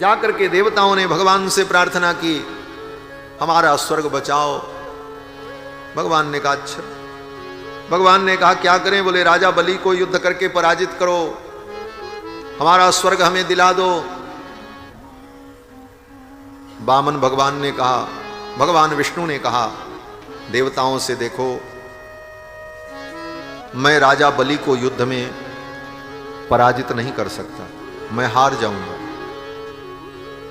जाकर के देवताओं ने भगवान से प्रार्थना की, हमारा स्वर्ग बचाओ। भगवान ने कहा अच्छा। भगवान ने कहा क्या करें? बोले राजा बलि को युद्ध करके पराजित करो, हमारा स्वर्ग हमें दिला दो। वामन भगवान ने कहा, भगवान विष्णु ने कहा देवताओं से, देखो मैं राजा बलि को युद्ध में पराजित नहीं कर सकता, मैं हार जाऊंगा।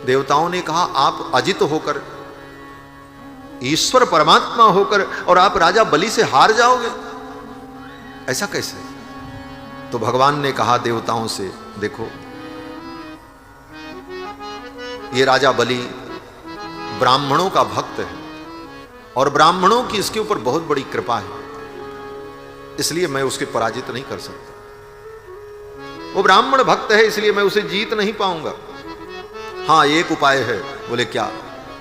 देवताओं ने कहा आप अजित होकर, ईश्वर परमात्मा होकर, और आप राजा बलि से हार जाओगे, ऐसा कैसे? तो भगवान ने कहा देवताओं से, देखो ये राजा बलि ब्राह्मणों का भक्त है और ब्राह्मणों की इसके ऊपर बहुत बड़ी कृपा है, इसलिए मैं उसके पराजित नहीं कर सकता। वो ब्राह्मण भक्त है इसलिए मैं उसे जीत नहीं पाऊंगा। हाँ एक उपाय है। बोले क्या?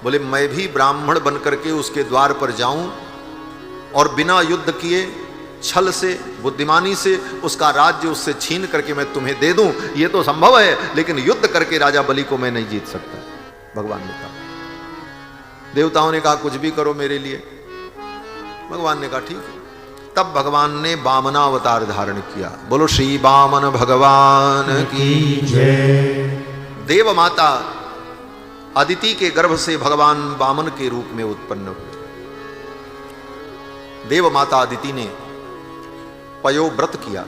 बोले मैं भी ब्राह्मण बनकर के उसके द्वार पर जाऊं और बिना युद्ध किए छल से, बुद्धिमानी से उसका राज्य उससे छीन करके मैं तुम्हें दे दूं। ये तो संभव है, लेकिन युद्ध करके राजा बलि को मैं नहीं जीत सकता। भगवान ने कहा। देवताओं ने कहा कुछ भी करो मेरे लिए। भगवान ने कहा ठीक है। तब भगवान ने वामनावतार धारण किया। बोलो श्री वामन भगवान की जय। देव माता अदिति के गर्भ से भगवान वामन के रूप में उत्पन्न हुए। देव माता अदिति ने पयोव्रत किया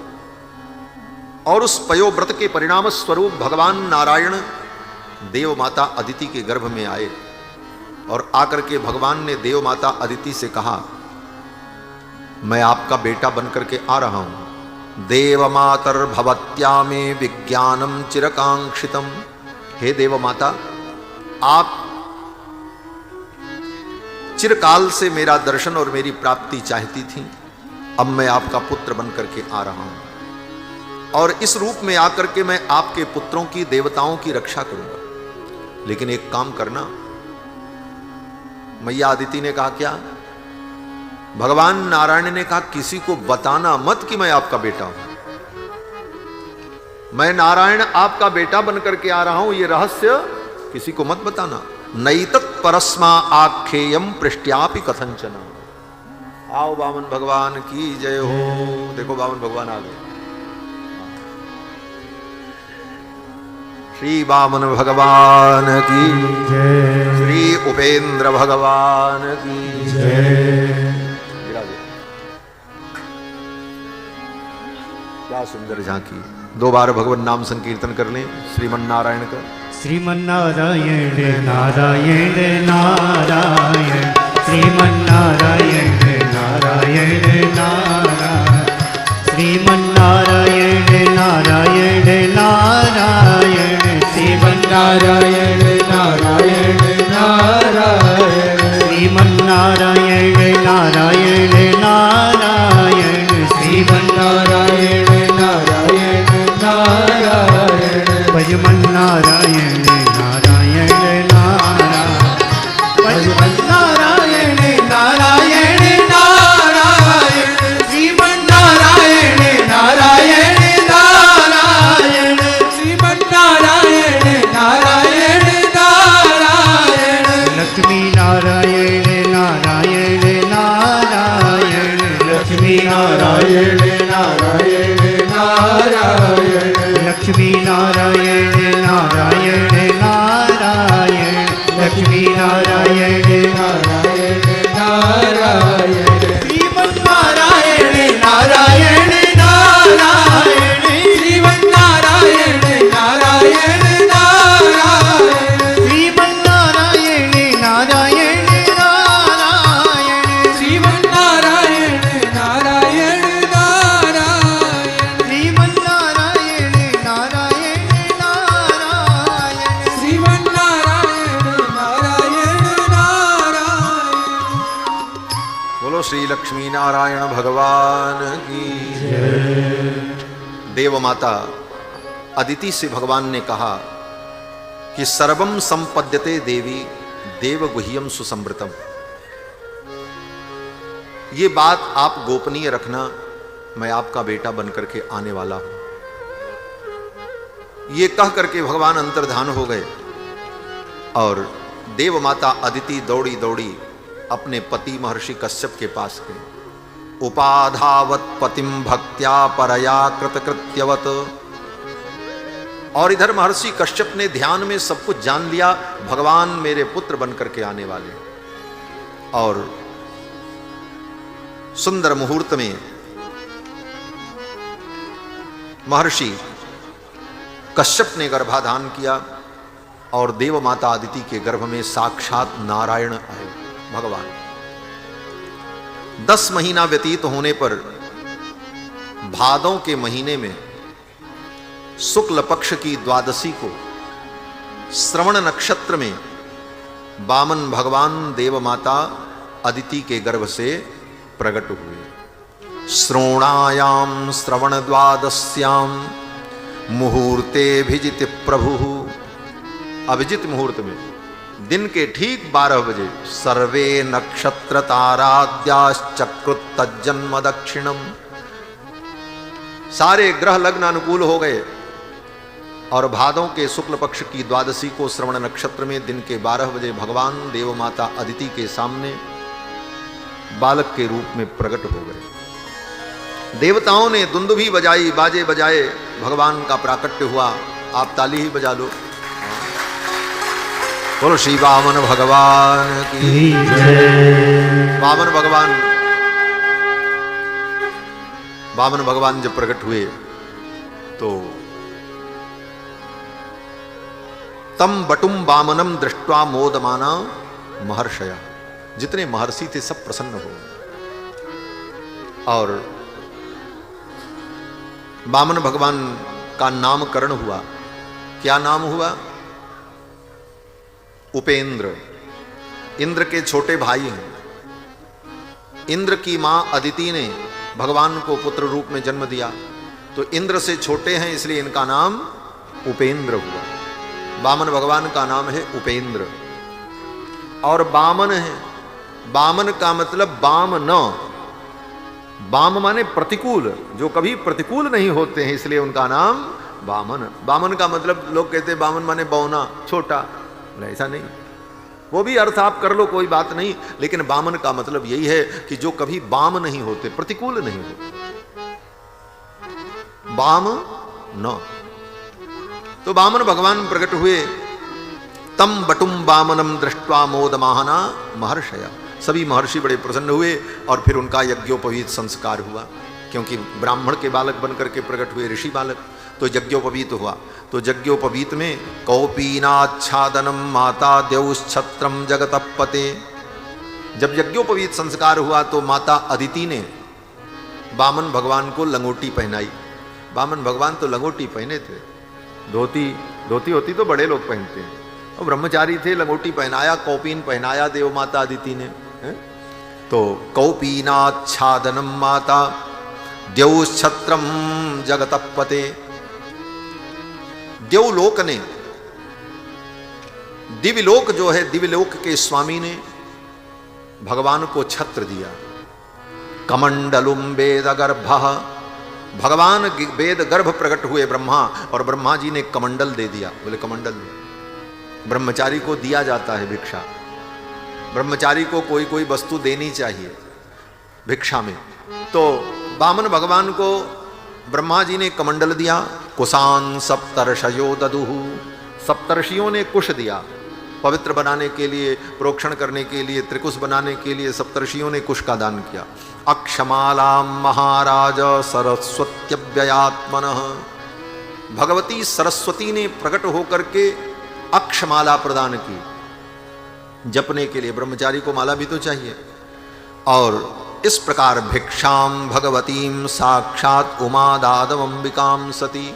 और उस पयोव्रत के परिणाम स्वरूप भगवान नारायण देव माता अदिति के गर्भ में आए और आकर के भगवान ने देव माता अदिति से कहा मैं आपका बेटा बनकर के आ रहा हूं। देव मातर भवत्या में विज्ञानम चिरकांक्षितम। हे देव माता, आप चिरकाल से मेरा दर्शन और मेरी प्राप्ति चाहती थी, अब मैं आपका पुत्र बनकर के आ रहा हूं और इस रूप में आकर के मैं आपके पुत्रों की, देवताओं की रक्षा करूंगा। लेकिन एक काम करना। मैया अदिति ने कहा क्या? भगवान नारायण ने कहा किसी को बताना मत कि मैं आपका बेटा हूं। मैं नारायण आपका बेटा बनकर के आ रहा हूं, ये रहस्य किसी को मत बताना। नैतत् परस्मा आख्येयम पृष्ठ्यापि कथंचना। आओ वामन भगवान की जय हो। देखो वामन भगवान आ गए। श्री वामन भगवान की जय। श्री उपेंद्र भगवान की जय। क्या सुंदर झांकी। दो बार भगवान नाम संकीर्तन कर लें श्रीमन नारायण का। श्रीमन्नारायण नारायण नारायण, श्रीमन्नारायण नारायण नारायण, श्रीमन्नारायण नारायण नारायण, श्रीमन्नारायण नारायण नारायण, श्रीमन्नारायण नारायण नारायण, श्रीमन्नारायण नारायण नारायण, भजमन्नारायण नारायण नारायण, भजमन्नारायण नारायण नारायण, श्रीमन्नारायण नारायण नारायण, श्रीमन्नारायण नारायण नारायण, लक्ष्मी नारायण नारायण नारायण, लक्ष्मी नारायण नारायण नारायण, लक्ष्मी नारायण नारायण नारायण, लक्ष्मी नारायण नारायण नारायण, श्रीमन्नारायण नारायण नारायण, श्रीमन्नारायण नारायण नारायण, श्रीमन्नारायण नारायण नारायण, श्रीमन्नारायण नारायण नारायण, श्रीमन्नारायण नारायण नारायण, श्रीमन्नारायण नारायण नारायण। बोलो श्री लक्ष्मी नारायण भगवान की जय। देव माता अदिति से भगवान ने कहा कि सर्वम संपद्यते देवी देव गुह्यम सुसमृतम। ये बात आप गोपनीय रखना, मैं आपका बेटा बनकर के आने वाला हूं। ये कह करके भगवान अंतर्धान हो गए और देव माता अदिति दौड़ी दौड़ी अपने पति महर्षि कश्यप के पास गई। उपाधावत पतिम भक्त्या परया कृतकृत्यवत। और इधर महर्षि कश्यप ने ध्यान में सब कुछ जान लिया, भगवान मेरे पुत्र बनकर के आने वाले। और सुंदर मुहूर्त में महर्षि कश्यप ने गर्भाधान किया और देव माता अदिति के गर्भ में साक्षात नारायण आए भगवान। 10 महीना व्यतीत होने पर भादों के महीने में शुक्ल पक्ष की द्वादशी को श्रवण नक्षत्र में वामन भगवान देव माता अदिति के गर्भ से प्रकट हुए। श्रोणायाम श्रवण द्वादश्याम मुहूर्ते भिजित प्रभु। अभिजित मुहूर्त में दिन के ठीक 12 बजे सर्वे नक्षत्र ताराद्याश्चक्रुत तज्जन्म दक्षिणम। सारे ग्रह लग्न अनुकूल हो गए और भादों के शुक्ल पक्ष की द्वादशी को श्रवण नक्षत्र में दिन के 12 बजे भगवान देव माता अदिति के सामने बालक के रूप में प्रकट हो गए। देवताओं ने दुंदुभी बजाई, बाजे बजाए, भगवान का प्राकट्य हुआ। आप ताली ही बजा लो। बोलो श्री वामन भगवान की जय। वामन भगवान जब प्रकट हुए तो तम बटुम वामनम दृष्ट्वा मोदमाना महर्षया। जितने महर्षि थे सब प्रसन्न हो। और वामन भगवान का नामकरण हुआ। क्या नाम हुआ? उपेंद्र। इंद्र के छोटे भाई हैं। इंद्र की मां अदिति ने भगवान को पुत्र रूप में जन्म दिया, तो इंद्र से छोटे हैं इसलिए इनका नाम उपेंद्र हुआ। वामन भगवान का नाम है उपेंद्र। और वामन है, वामन का मतलब वाम न, वाम माने प्रतिकूल, जो कभी प्रतिकूल नहीं होते हैं, इसलिए उनका नाम वामन। वामन का मतलब लोग कहते हैं वामन माने बौना, छोटा, ऐसा नहीं, वो भी अर्थ आप कर लो, कोई बात नहीं, लेकिन वामन का मतलब यही है कि जो कभी वाम नहीं होते, प्रतिकूल नहीं होते, वाम न। तो वामन भगवान प्रकट हुए। तम बटुम वामनम दृष्ट्वा मोदमाहना महर्षया। सभी महर्षि बड़े प्रसन्न हुए और फिर उनका यज्ञोपवीत संस्कार हुआ, क्योंकि ब्राह्मण के बालक बनकर के प्रकट हुए, ऋषि बालक, तो यज्ञोपवीत हुआ। तो यज्ञोपवीत में कौपीनाच्छादनम माता द्यौश्छत्रम जगतपते। जब यज्ञोपवीत संस्कार हुआ तो माता अदिति ने वामन भगवान को लंगोटी पहनाई। वामन भगवान तो लंगोटी पहने थे, धोती होती तो बड़े लोग पहनते हैं, और ब्रह्मचारी थे, लंगोटी पहनाया, कौपीन पहनाया देव माता अदिति ने। तो कौपीनाच्छादनम माता द्यौश्छत्रम जगतपते। देवलोक ने, दिव्यलोक जो है, दिव्यलोक के स्वामी ने भगवान को छत्र दिया। कमंडलुम वेद गर्भ। भगवान वेद गर्भ प्रकट हुए ब्रह्मा, और ब्रह्मा जी ने कमंडल दे दिया। बोले कमंडल ब्रह्मचारी को दिया जाता है भिक्षा। ब्रह्मचारी को कोई कोई वस्तु देनी चाहिए भिक्षा में। तो वामन भगवान को ब्रह्मा जी ने कमंडल दिया। कुशान सप्तर्षयो ददुहु। सप्तर्षियों ने कुश दिया, पवित्र बनाने के लिए, प्रोक्षण करने के लिए, त्रिकुश बनाने के लिए सप्तर्षियों ने कुश का दान किया। अक्षमालाम महाराज सरस्वत्यव्ययात्मनः। भगवती सरस्वती ने प्रकट होकर के अक्षमाला प्रदान की जपने के लिए। ब्रह्मचारी को माला भी तो चाहिए। और इस प्रकार भिक्षाम भगवतीम साक्षात उमा दादव अंबिकाम सती।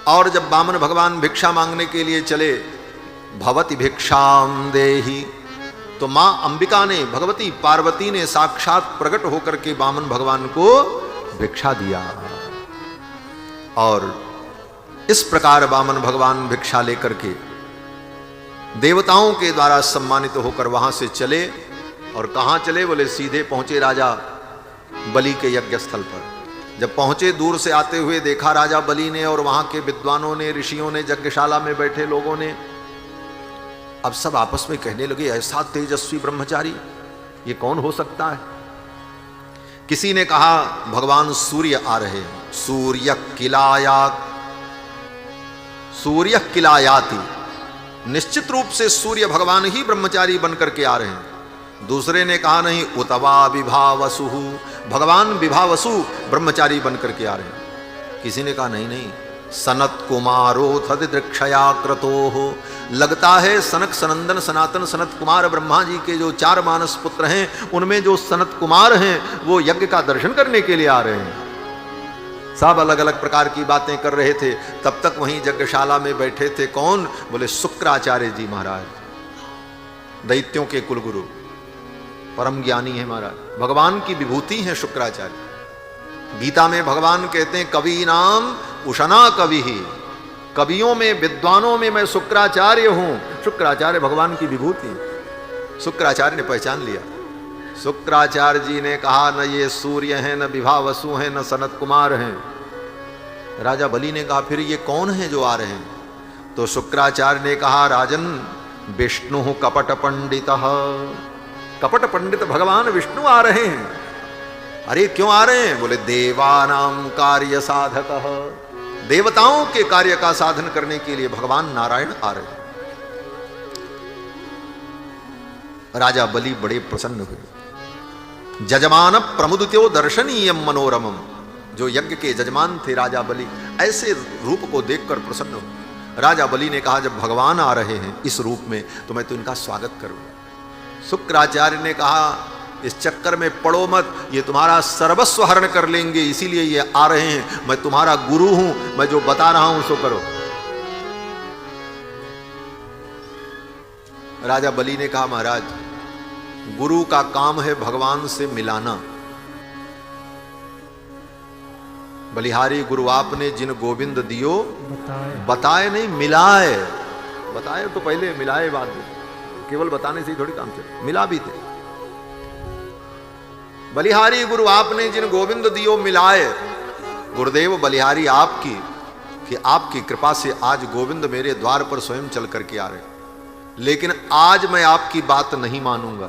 और जब वामन भगवान भिक्षा मांगने के लिए चले, भवति भिक्षाम देहि, तो मां अंबिका ने, भगवती पार्वती ने साक्षात प्रकट होकर के वामन भगवान को भिक्षा दिया। और इस प्रकार वामन भगवान भिक्षा लेकर के देवताओं के द्वारा सम्मानित होकर वहां से चले। और कहां चले? बोले सीधे पहुंचे राजा बलि के यज्ञ स्थल पर। जब पहुंचे, दूर से आते हुए देखा राजा बलि ने, और वहां के विद्वानों ने, ऋषियों ने, यज्ञशाला में बैठे लोगों ने अब सब आपस में कहने लगे, ऐसा तेजस्वी ब्रह्मचारी ये कौन हो सकता है? किसी ने कहा भगवान सूर्य आ रहे हैं, सूर्य किलायाति, निश्चित रूप से सूर्य भगवान ही ब्रह्मचारी बनकर के आ रहे हैं। दूसरे ने कहा नहीं, उतवा विभावसु, भगवान विभावसु ब्रह्मचारी बनकर के आ रहे हैं। किसी ने कहा नहीं नहीं, सनत कुमारो तदिदृक्षया क्रतोः, लगता है सनक सनंदन सनातन सनत कुमार ब्रह्मा जी के जो 4 मानस पुत्र हैं, उनमें जो सनत कुमार हैं वो यज्ञ का दर्शन करने के लिए आ रहे हैं। सब अलग अलग प्रकार की बातें कर रहे थे। तब तक वहीं यज्ञशाला में बैठे थे कौन? बोले शुक्राचार्य जी महाराज, दैत्यों के कुलगुरु, परम ज्ञानी है महाराज, भगवान की विभूति है शुक्राचार्य। गीता में भगवान कहते हैं कवि नाम उषना कवि ही, कवियों में विद्वानों में मैं शुक्राचार्य हूं। शुक्राचार्य भगवान की विभूति। शुक्राचार्य ने पहचान लिया। शुक्राचार्य जी ने कहा न ये सूर्य हैं, न विभावसु हैं, न सनत कुमार हैं। राजा बलि ने कहा फिर ये कौन है जो आ रहे हैं? तो शुक्राचार्य ने कहा राजन, विष्णु कपट पंडित, कपट पंडित भगवान विष्णु आ रहे हैं। अरे क्यों आ रहे हैं? बोले देवानाम कार्य साधक, देवताओं के कार्य का साधन करने के लिए भगवान नारायण आ रहे हैं। राजा बलि बड़े प्रसन्न हुए। जजमान प्रमुदित्यो दर्शनीयम मनोरमम, जो यज्ञ के जजमान थे राजा बलि, ऐसे रूप को देखकर प्रसन्न हुए। राजा बलि ने कहा जब भगवान आ रहे हैं इस रूप में तो मैं तो इनका स्वागत करूं। शुक्राचार्य ने कहा इस चक्कर में पड़ो मत, ये तुम्हारा सर्वस्व हरण कर लेंगे, इसीलिए ये आ रहे हैं। मैं तुम्हारा गुरु हूं, मैं जो बता रहा हूं सो करो। राजा बलि ने कहा महाराज, गुरु का काम है भगवान से मिलाना। बलिहारी गुरु आपने जिन गोविंद दियो बताए नहीं, मिलाए। बताए तो पहले, मिलाए बाद में। केवल बताने से ही थोड़ी काम चले, मिला भी थे। बलिहारी गुरु आपने जिन गोविंद दियो मिलाए। गुरुदेव बलिहारी आपकी, कि आपकी कृपा से आज गोविंद मेरे द्वार पर स्वयं चल करके आ रहे। लेकिन आज मैं आपकी बात नहीं मानूंगा,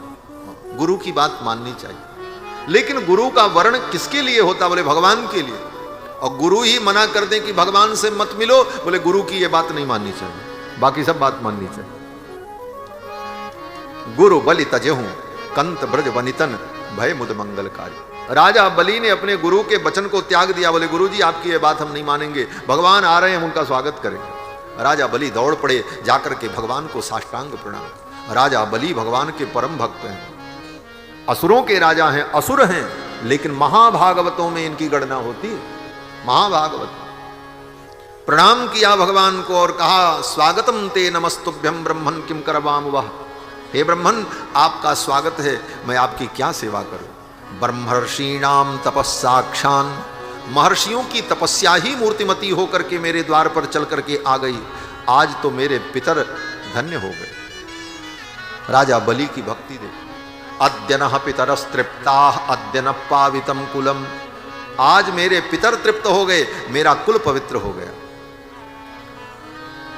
गुरु की बात माननी चाहिए। लेकिन गुरु का वर्ण किसके लिए होता? बोले भगवान के लिए। और गुरु ही मना कर दें कि भगवान से मत मिलो, बोले गुरु की ये बात नहीं माननी चाहिए, बाकी सब बात माननी चाहिए। गुरु बलि तजेहूं कंत ब्रज वनितन भय मुद मंगलकारी। राजा बलि ने अपने गुरु के वचन को त्याग दिया। बोले गुरु जी आपकी ये बात हम नहीं मानेंगे, भगवान आ रहे हैं, हम उनका स्वागत करेंगे। राजा बलि दौड़ पड़े, जाकर के भगवान को साष्टांग प्रणाम। राजा बलि भगवान के परम भक्त हैं, असुरों के राजा हैं, असुर हैं, लेकिन महाभागवतों में इनकी गणना होती है। महाभागवत प्रणाम किया भगवान को और कहा स्वागतम ते नमस्तुभ्यम ब्रह्मन् किम करवाम वह। हे ब्रह्मन, आपका स्वागत है, मैं आपकी क्या सेवा करूं? ब्रह्मर्षीणाम तपस्साक्षान, महर्षियों की तपस्या ही मूर्तिमती होकर के मेरे द्वार पर चल करके आ गई। आज तो मेरे पितर धन्य हो गए। राजा बलि की भक्ति दे। अद्य नः पितरस्तृप्ताः अद्य न पावितम कुलम, आज मेरे पितर तृप्त हो गए, मेरा कुल पवित्र हो गया।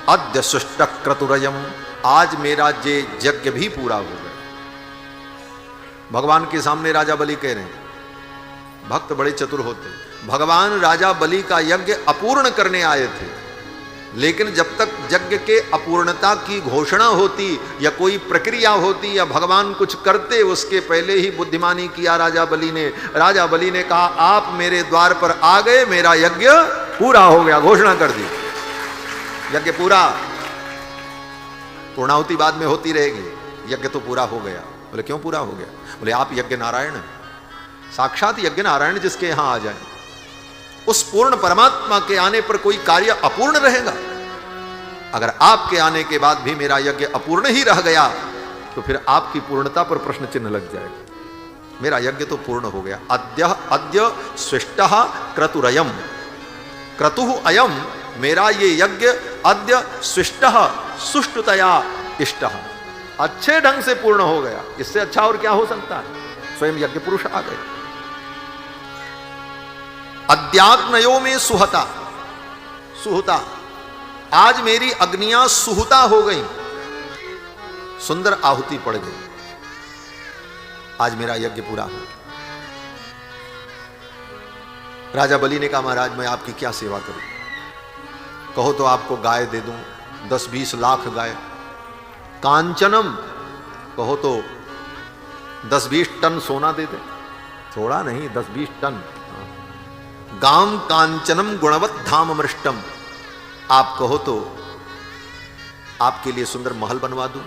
अद्य सुष्ट क्रतुरयम, आज मेरा जे यज्ञ भी पूरा हो गया। भगवान के सामने राजा बलि कह रहे हैं। भक्त बड़े चतुर होते हैं। भगवान राजा बलि का यज्ञ अपूर्ण करने आए थे, लेकिन जब तक यज्ञ के अपूर्णता की घोषणा होती या कोई प्रक्रिया होती या भगवान कुछ करते, उसके पहले ही बुद्धिमानी किया राजा बलि ने। राजा बलि ने कहा आप मेरे द्वार पर आ गए, मेरा यज्ञ पूरा हो गया, घोषणा कर दी, यज्ञ पूरा। पूर्णाहुति बाद में होती रहेगी, यज्ञ तो पूरा हो गया। बोले क्यों पूरा हो गया? बोले आप यज्ञ नारायण, साक्षात यज्ञ नारायण जिसके यहां आ जाए, उस पूर्ण परमात्मा के आने पर कोई कार्य अपूर्ण रहेगा? अगर आपके आने के बाद भी मेरा यज्ञ अपूर्ण ही रह गया तो फिर आपकी पूर्णता पर प्रश्न चिन्ह लग जाएगा। मेरा यज्ञ तो पूर्ण हो गया। अद्य स्विष्टः क्रतुरयम, क्रतुः अयम, मेरा ये यज्ञ अद्य स्विष्टः सुष्टुतया इष्टः, अच्छे ढंग से पूर्ण हो गया। इससे अच्छा और क्या हो सकता है? स्वयं यज्ञ पुरुष आ गए। अद्याग्नयो में सुहता, सुहता, आज मेरी अग्नियां सुहता हो गई। सुंदर आहुति पड़ गई। आज मेरा यज्ञ पूरा हो। राजा बलि ने कहा, महाराज मैं आपकी क्या सेवा करूं? कहो तो आपको गाय दे दूं, 10-20 लाख गाय। कांचनम, कहो तो 10-20 टन सोना दे दे। थोड़ा नहीं, 10-20 टन। गाम कांचनम गुणवत धाम मृष्टम, आप कहो तो आपके लिए सुंदर महल बनवा दूं,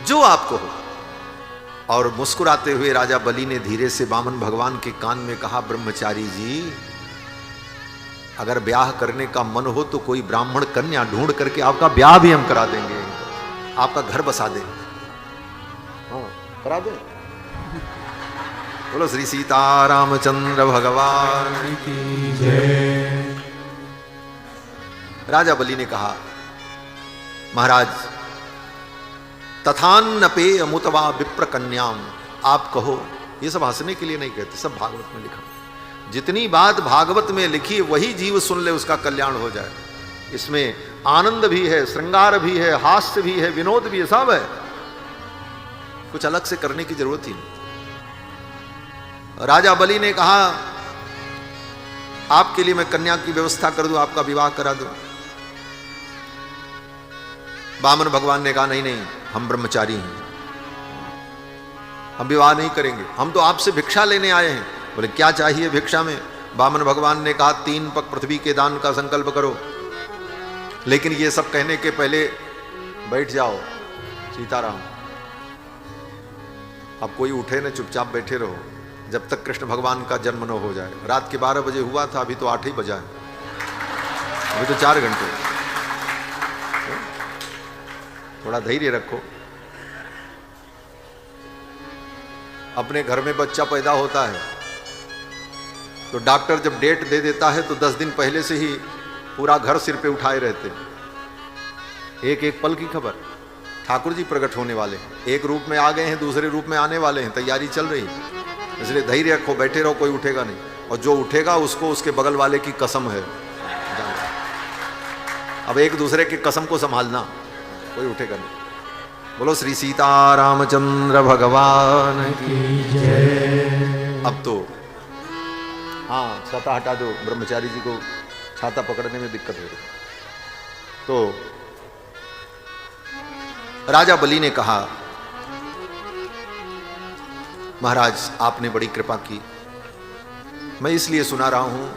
जो आप कहो। और मुस्कुराते हुए राजा बलि ने धीरे से वामन भगवान के कान में कहा, ब्रह्मचारी जी, अगर ब्याह करने का मन हो तो कोई ब्राह्मण कन्या ढूंढ करके आपका ब्याह भी हम करा देंगे, आपका घर बसा देंगे। हाँ, करा दे। बोलो श्री सीतारामचंद्र भगवान की जय। राजा बलि ने कहा, महाराज तथान्नपे अमुतवा विप्र कन्याम, आप कहो। ये सब हंसने के लिए नहीं कहते, सब भागवत में लिखा। जितनी बात भागवत में लिखी वही जीव सुन ले, उसका कल्याण हो जाए। इसमें आनंद भी है, श्रृंगार भी है, हास्य भी है, विनोद भी है, सब है। कुछ अलग से करने की जरूरत ही नहीं। राजा बलि ने कहा, आपके लिए मैं कन्या की व्यवस्था कर दूं, आपका विवाह करा दूं। वामन भगवान ने कहा, नहीं नहीं, हम ब्रह्मचारी हैं, हम विवाह नहीं करेंगे, हम तो आपसे भिक्षा लेने आए हैं। बोले क्या चाहिए भिक्षा में? वामन भगवान ने कहा, 3 पग पृथ्वी के दान का संकल्प करो। लेकिन ये सब कहने के पहले बैठ जाओ। सीताराम, अब कोई उठे न, चुपचाप बैठे रहो जब तक कृष्ण भगवान का जन्म न हो जाए। रात के 12 बजे हुआ था, अभी तो 8 ही बजा है, अभी तो 4 घंटे। थोड़ा धैर्य रखो। अपने घर में बच्चा पैदा होता है तो डॉक्टर जब डेट दे देता है तो 10 दिन पहले से ही पूरा घर सिर पे उठाए रहते हैं। एक एक पल की खबर। ठाकुर जी प्रकट होने वाले हैं, एक रूप में आ गए हैं, दूसरे रूप में आने वाले हैं, तैयारी चल रही है। इसलिए धैर्य रखो, बैठे रहो, कोई उठेगा नहीं। और जो उठेगा उसको उसके बगल वाले की कसम है। अब एक दूसरे की कसम को संभालना, कोई उठेगा नहीं। बोलो श्री सीतारामचंद्र भगवान की जय। अब तो हाँ, छाता हटा दो, ब्रह्मचारी जी को छाता पकड़ने में दिक्कत हो रही। तो राजा बलि ने कहा, महाराज आपने बड़ी कृपा की, मैं इसलिए सुना रहा हूं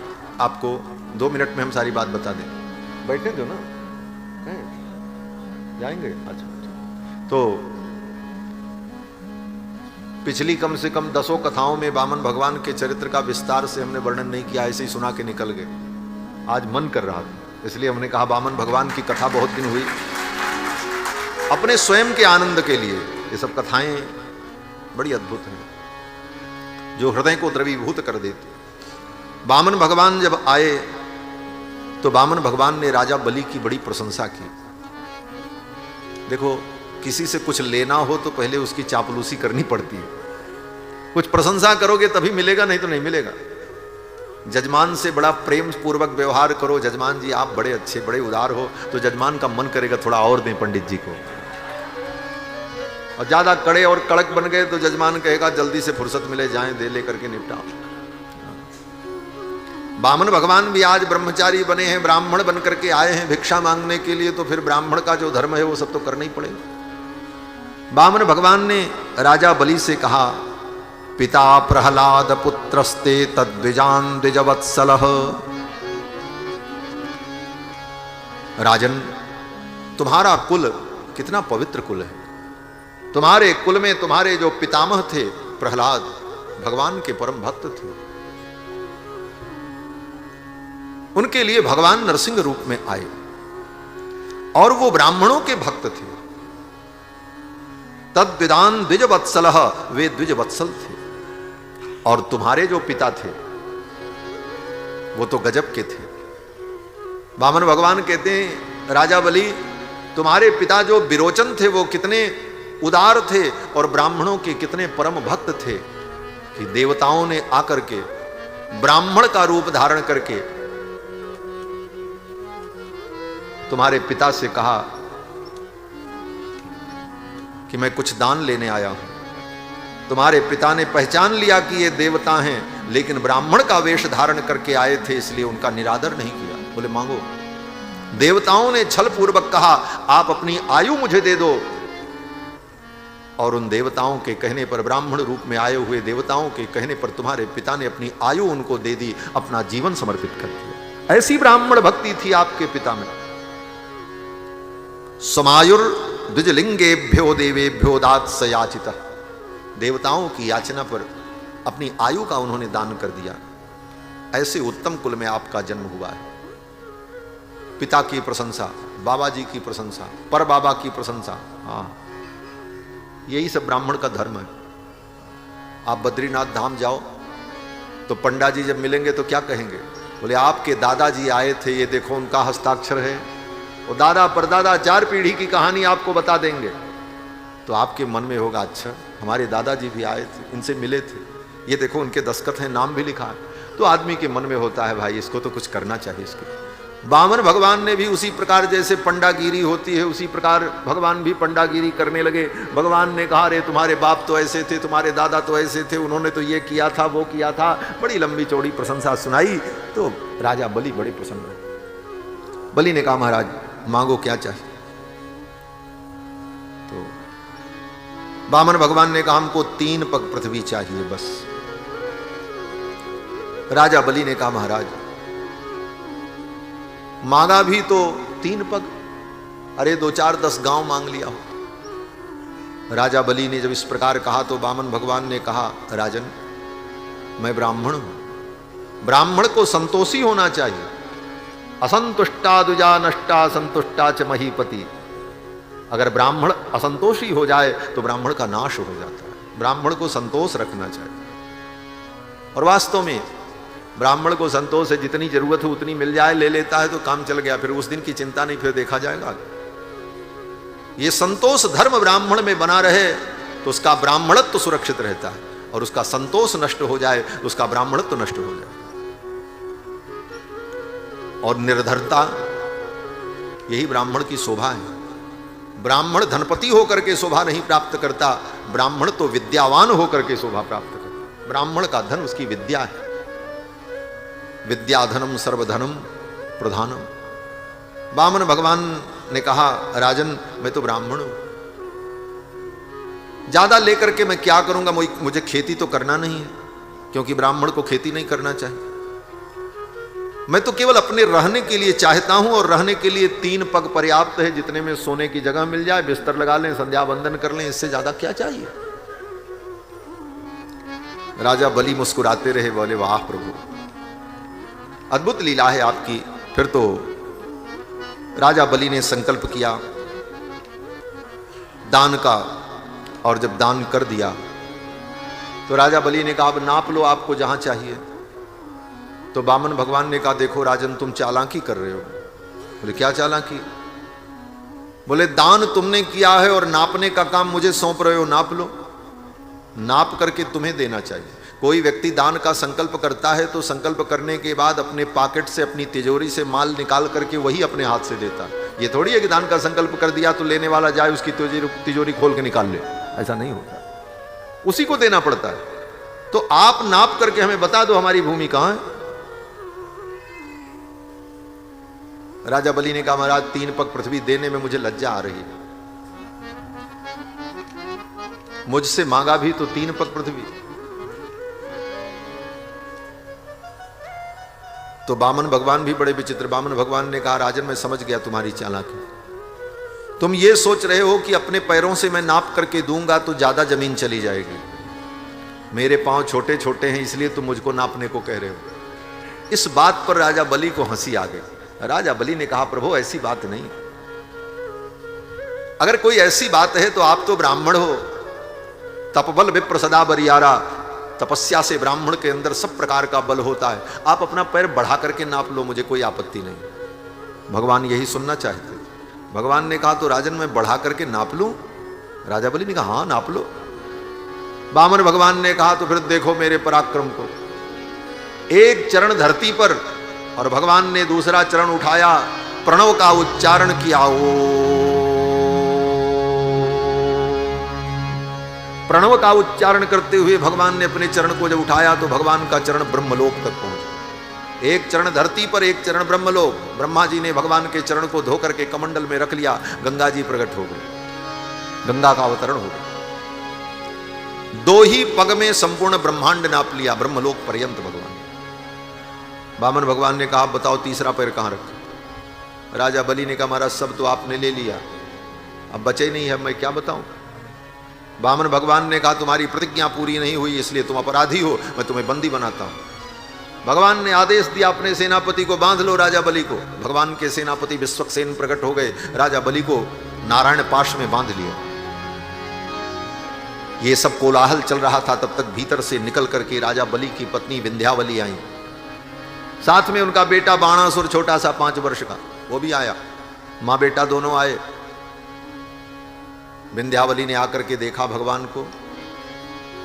आपको। 2 मिनट में हम सारी बात बता दें। बैठे दो ना, जाएंगे? अच्छा। तो पिछली कम से कम 10 कथाओं में वामन भगवान के चरित्र का विस्तार से हमने वर्णन नहीं किया, ऐसे ही सुना के निकल गए। आज मन कर रहा था, इसलिए हमने कहा वामन भगवान की कथा बहुत दिन हुई। अपने स्वयं के आनंद के लिए ये सब कथाएं बड़ी अद्भुत हैं, जो हृदय को द्रवीभूत कर देती। वामन भगवान जब आए तो वामन भगवान ने राजा बलि की बड़ी प्रशंसा की। देखो, किसी से कुछ लेना हो तो पहले उसकी चापलूसी करनी पड़ती है। कुछ प्रशंसा करोगे तभी मिलेगा, नहीं तो नहीं मिलेगा। जजमान से बड़ा प्रेम पूर्वक व्यवहार करो, जजमान जी आप बड़े अच्छे, बड़े उदार हो, तो जजमान का मन करेगा थोड़ा और दें पंडित जी को। और ज्यादा कड़े और कड़क बन गए तो जजमान कहेगा जल्दी से फुर्सत मिले, जाएं, दे ले करके निपटाओ। वामन भगवान भी आज ब्रह्मचारी बने हैं, ब्राह्मण बन करके आए हैं भिक्षा मांगने के लिए, तो फिर ब्राह्मण का जो धर्म है वो सब तो करना ही पड़ेगा। वामन भगवान ने राजा बलि से कहा, पिता प्रहलाद पुत्रस्ते तद्विजान द्विजवत्सलः। राजन, तुम्हारा कुल कितना पवित्र कुल है। तुम्हारे कुल में तुम्हारे जो पितामह थे प्रहलाद, भगवान के परम भक्त थे। उनके लिए भगवान नरसिंह रूप में आए और वो ब्राह्मणों के भक्त थे। तद्विदान द्विजवत्सलः, वे द्विजवत्सल थे। और तुम्हारे जो पिता थे वो तो गजब के थे। वामन भगवान कहते हैं, राजा बलि तुम्हारे पिता जो विरोचन थे वो कितने उदार थे और ब्राह्मणों के कितने परम भक्त थे कि देवताओं ने आकर के ब्राह्मण का रूप धारण करके तुम्हारे पिता से कहा कि मैं कुछ दान लेने आया हूं। तुम्हारे पिता ने पहचान लिया कि ये देवता हैं, लेकिन ब्राह्मण का वेश धारण करके आए थे, इसलिए उनका निरादर नहीं किया। बोले मांगो। देवताओं ने छल पूर्वक कहा, आप अपनी आयु मुझे दे दो। और उन देवताओं के कहने पर, ब्राह्मण रूप में आए हुए देवताओं के कहने पर तुम्हारे पिता ने अपनी आयु उनको दे दी, अपना जीवन समर्पित कर दिया। ऐसी ब्राह्मण भक्ति थी आपके पिता में। समायुर द्विजलिंगेभ्यो देवेभ्यो दात सयाचिता, देवताओं की याचना पर अपनी आयु का उन्होंने दान कर दिया। ऐसे उत्तम कुल में आपका जन्म हुआ है। पिता की प्रशंसा, बाबा जी की प्रशंसा, पर बाबा की प्रशंसा, हाँ, यही सब ब्राह्मण का धर्म है। आप बद्रीनाथ धाम जाओ तो पंडा जी जब मिलेंगे तो क्या कहेंगे? बोले आपके दादाजी आए थे, ये देखो उनका हस्ताक्षर है। वो दादा परदादा 4 पीढ़ी की कहानी आपको बता देंगे। तो आपके मन में होगा, अच्छा हमारे दादाजी भी आए थे, इनसे मिले थे, ये देखो उनके दस्तखत हैं, नाम भी लिखा है। तो आदमी के मन में होता है, भाई इसको तो कुछ करना चाहिए इसको। वामन भगवान ने भी उसी प्रकार, जैसे पंडागिरी होती है उसी प्रकार भगवान भी पंडागिरी करने लगे। भगवान ने कहा, रे तुम्हारे बाप तो ऐसे थे, तुम्हारे दादा तो ऐसे थे, उन्होंने तो ये किया था, वो किया था। बड़ी लंबी चौड़ी प्रशंसा सुनाई। तो राजा बलि बड़े प्रसन्न हुए। बलि ने कहा, महाराज मांगो क्या चाहिए। तो वामन भगवान ने कहा, हमको 3 पग पृथ्वी चाहिए बस। राजा बलि ने कहा, महाराज मांगा भी तो 3 पग, अरे 2 4 10 गांव मांग लिया हो। राजा बलि ने जब इस प्रकार कहा तो वामन भगवान ने कहा, राजन मैं ब्राह्मण हूं, ब्राह्मण को संतोषी होना चाहिए। असंतुष्टा दुजा नष्टा संतुष्टा च महीपति। अगर ब्राह्मण असंतोषी हो जाए तो ब्राह्मण का नाश हो जाता है। ब्राह्मण को संतोष रखना चाहिए। और वास्तव में ब्राह्मण को संतोष है, जितनी जरूरत हो उतनी मिल जाए, ले लेता है तो काम चल गया, फिर उस दिन की चिंता नहीं, फिर देखा जाएगा। ये संतोष धर्म ब्राह्मण में बना रहे तो उसका ब्राह्मणत्व सुरक्षित रहता है, और उसका संतोष नष्ट हो जाए तो उसका ब्राह्मणत्व नष्ट हो जाए। और निर्धरता, यही ब्राह्मण की शोभा है। ब्राह्मण धनपति होकर के शोभा नहीं प्राप्त करता, ब्राह्मण तो विद्यावान होकर के शोभा प्राप्त करता। ब्राह्मण का धन उसकी विद्या है। विद्याधनम सर्वधनम प्रधानम। वामन भगवान ने कहा, राजन मैं तो ब्राह्मण हूं, ज्यादा लेकर के मैं क्या करूंगा, मुझे खेती तो करना नहीं है, क्योंकि ब्राह्मण को खेती नहीं करना चाहिए। मैं तो केवल अपने रहने के लिए चाहता हूं, और रहने के लिए 3 पग पर्याप्त है, जितने में सोने की जगह मिल जाए, बिस्तर लगा लें, संध्या वंदन कर लें, इससे ज्यादा क्या चाहिए। राजा बलि मुस्कुराते रहे, बोले वाह प्रभु, अद्भुत लीला है आपकी। फिर तो राजा बलि ने संकल्प किया दान का, और जब दान कर दिया तो राजा बलि ने कहा, अब नाप लो आपको जहां चाहिए। तो वामन भगवान ने कहा, देखो राजन तुम चालाकी कर रहे हो। बोले क्या चालाकी? बोले दान तुमने किया है और नापने का काम मुझे सौंप रहे हो, नाप लो। नाप करके तुम्हें देना चाहिए। कोई व्यक्ति दान का संकल्प करता है तो संकल्प करने के बाद अपने पॉकेट से, अपनी तिजोरी से माल निकाल करके वही अपने हाथ से देता है। ये थोड़ी है कि दान का संकल्प कर दिया तो लेने वाला जाए उसकी तिजोरी खोल के निकाल ले, ऐसा नहीं होता, उसी को देना पड़ता है। तो आप नाप करके हमें बता दो हमारी भूमि कहां है। राजा बलि ने कहा, महाराज 3 पग पृथ्वी देने में मुझे लज्जा आ रही है, मुझसे मांगा भी तो 3 पग पृथ्वी। तो वामन भगवान भी बड़े विचित्र। वामन भगवान ने कहा, राजन मैं समझ गया तुम्हारी चालाकी। तुम ये सोच रहे हो कि अपने पैरों से मैं नाप करके दूंगा तो ज्यादा जमीन चली जाएगी। मेरे पांव छोटे छोटे हैं इसलिए तुम मुझको नापने को कह रहे हो। इस बात पर राजा बलि को हंसी आ गई। राजा बलि ने कहा, प्रभु ऐसी बात नहीं, अगर कोई ऐसी बात है तो आप तो ब्राह्मण हो, तपबल विप्र सदा बरियारा, तपस्या से ब्राह्मण के अंदर सब प्रकार का बल होता है। आप अपना पैर बढ़ा करके नाप लो, मुझे कोई आपत्ति नहीं। भगवान यही सुनना चाहते। भगवान ने कहा, तो राजन मैं बढ़ा करके नाप लूं? राजा बलि ने कहा, हाँ नाप लो। वामन भगवान ने कहा, तो फिर देखो मेरे पराक्रम को। एक चरण धरती पर और भगवान ने दूसरा चरण उठाया, प्रणव का उच्चारण किया, ओ प्रणव का उच्चारण करते हुए भगवान ने अपने चरण को जब उठाया तो भगवान का चरण ब्रह्मलोक तक पहुंचा। एक चरण धरती पर, एक चरण ब्रह्मलोक। ब्रह्मा जी ने भगवान के चरण को धोकर के कमंडल में रख लिया। गंगा जी प्रकट हो गई, गंगा का अवतरण हो गया। 2 ही पग में संपूर्ण ब्रह्मांड नाप लिया, ब्रह्मलोक पर्यंत भगवान। वामन भगवान ने कहा, आप बताओ तीसरा पैर कहां रखा। राजा बलि ने कहा, महाराज सब तो आपने ले लिया, अब बचे नहीं है, मैं क्या बताऊं। वामन भगवान ने कहा, तुम्हारी प्रतिज्ञा पूरी नहीं हुई, इसलिए तुम अपराधी हो, मैं तुम्हें बंदी बनाता हूं। भगवान ने आदेश दिया, अपने सेनापति को बांध लो, राजा बलि को। भगवान के सेनापति विश्वक्सेन प्रकट हो गए, राजा बलि को नारायण पाश में बांध लिया। ये सब कोलाहल चल रहा था, तब तक भीतर से निकल करके राजा बलि की पत्नी विंध्यावली आई। साथ में उनका बेटा बाणासुर, छोटा सा 5 वर्ष का, वो भी आया। मां बेटा दोनों आए। विंध्यावली ने आकर के देखा भगवान को,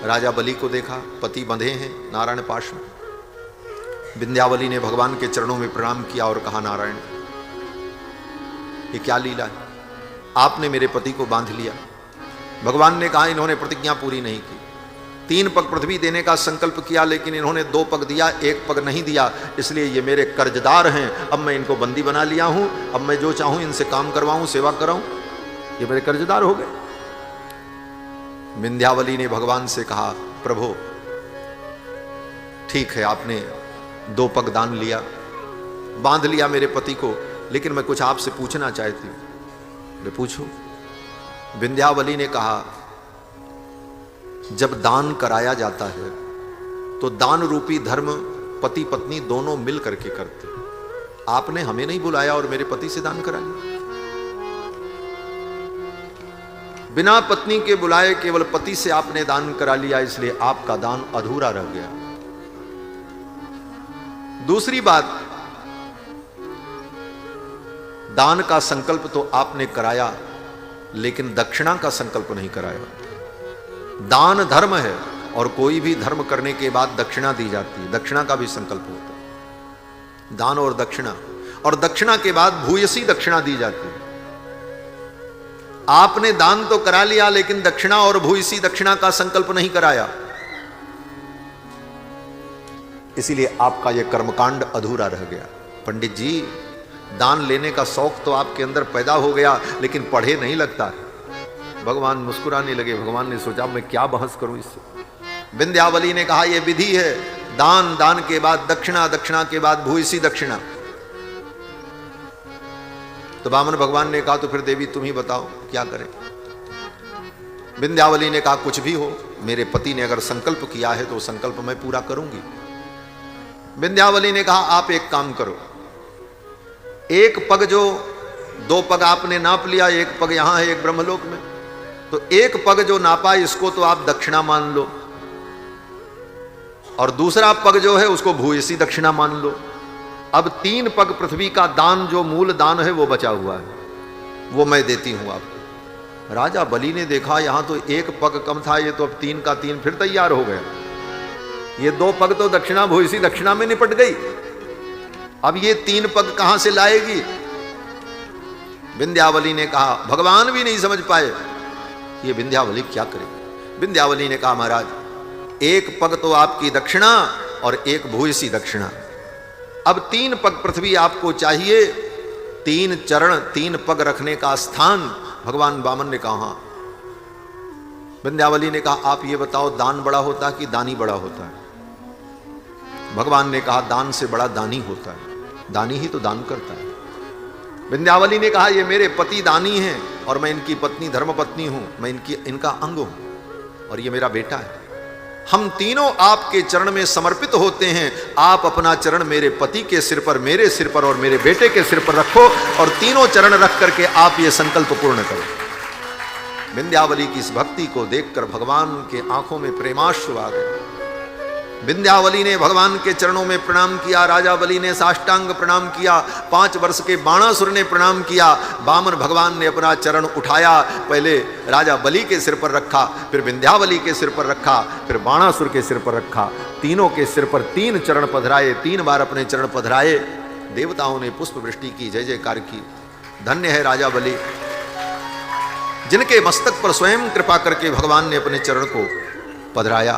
राजा बलि को देखा, पति बंधे हैं नारायण पाश में। विंध्यावली ने भगवान के चरणों में प्रणाम किया और कहा, नारायण ये क्या लीला है, आपने मेरे पति को बांध लिया। भगवान ने कहा, इन्होंने प्रतिज्ञा पूरी नहीं की। 3 पग पृथ्वी देने का संकल्प किया, लेकिन इन्होंने 2 पग दिया, 1 पग नहीं दिया, इसलिए ये मेरे कर्जदार हैं। अब मैं इनको बंदी बना लिया हूं, अब मैं जो चाहूं इनसे काम करवाऊं, सेवा कराऊं, ये मेरे कर्जदार हो गए। विंध्यावली ने भगवान से कहा, प्रभु ठीक है, आपने 2 पग दान लिया, बांध लिया मेरे पति को, लेकिन मैं कुछ आपसे पूछना चाहती हूं। मैं पूछूं। विंध्यावली ने कहा, जब दान कराया जाता है तो दान रूपी धर्म पति पत्नी दोनों मिल करके करते। आपने हमें नहीं बुलाया और मेरे पति से दान करा लिया। बिना पत्नी के बुलाए केवल पति से आपने दान करा लिया, इसलिए आपका दान अधूरा रह गया। दूसरी बात, दान का संकल्प तो आपने कराया, लेकिन दक्षिणा का संकल्प नहीं कराया। दान धर्म है और कोई भी धर्म करने के बाद दक्षिणा दी जाती है, दक्षिणा का भी संकल्प होता है। दान और दक्षिणा के बाद भूयसी दक्षिणा दी जाती है। आपने दान तो करा लिया, लेकिन दक्षिणा और भूयसी दक्षिणा का संकल्प नहीं कराया, इसीलिए आपका यह कर्मकांड अधूरा रह गया। पंडित जी, दान लेने का शौक तो आपके अंदर पैदा हो गया, लेकिन पढ़े नहीं लगता। भगवान मुस्कुराने लगे। भगवान ने सोचा, मैं क्या बहस करूं इससे। विंध्यावली ने कहा, यह विधि है, दान, दान के बाद दक्षिणा, दक्षिणा के बाद भूयसी दक्षिणा। तो वामन भगवान ने कहा, तो फिर देवी तुम ही बताओ क्या करें। विंध्यावली ने कहा, कुछ भी हो, मेरे पति ने अगर संकल्प किया है तो संकल्प मैं पूरा करूंगी। विंध्यावली ने कहा, आप एक काम करो, 1 पग जो 2 पग आपने नाप लिया, 1 पग यहां है, 1 ब्रह्मलोक में, तो 1 पग जो नापा इसको तो आप दक्षिणा मान लो, और दूसरा पग जो है उसको भूयसी दक्षिणा मान लो। अब 3 पग पृथ्वी का दान, जो मूल दान है वो बचा हुआ है, वो मैं देती हूं आपको। राजा बलि ने देखा, यहां तो 1 पग कम था, ये तो अब 3 का 3 फिर तैयार हो गया। ये 2 पग तो दक्षिणा भूयसी दक्षिणा में निपट गई, अब ये 3 पग कहां से लाएगी। विंध्यावली ने कहा, भगवान भी नहीं समझ पाए ये विंध्यावली क्या करे। विंध्यावली ने कहा, महाराज 1 पग तो आपकी दक्षिणा और 1 भूयसी दक्षिणा, अब 3 पग पृथ्वी आपको चाहिए, 3 चरण 3 पग रखने का स्थान। भगवान वामन ने कहा। विंध्यावली ने कहा, आप ये बताओ, दान बड़ा होता है कि दानी बड़ा होता है। भगवान ने कहा, दान से बड़ा दानी होता है, दानी ही तो दान करता है। विंध्यावली ने कहा, ये मेरे पति दानी हैं और मैं इनकी पत्नी धर्मपत्नी हूं, मैं इनका अंग हूं और ये मेरा बेटा है। हम तीनों आपके चरण में समर्पित होते हैं। आप अपना चरण मेरे पति के सिर पर, मेरे सिर पर और मेरे बेटे के सिर पर रखो और तीनों चरण रख करके आप ये संकल्प पूर्ण करो। विंध्यावली की इस भक्ति को देखकर भगवान के आंखों में प्रेमाश्रु आ गए। विंध्यावली ने भगवान के चरणों में प्रणाम किया, राजा बलि ने साष्टांग प्रणाम किया, 5 वर्ष के बाणासुर ने प्रणाम किया। वामन भगवान ने अपना चरण उठाया, पहले राजा बलि के सिर पर रखा, फिर विंध्यावली के सिर पर रखा, फिर बाणासुर के सिर पर रखा। तीनों के सिर पर 3 चरण पधराए, 3 बार अपने चरण पधराए। देवताओं ने पुष्प वृष्टि की, जय जयकार की। धन्य है राजा बलि, जिनके मस्तक पर स्वयं कृपा करके भगवान ने अपने चरण को पधराया।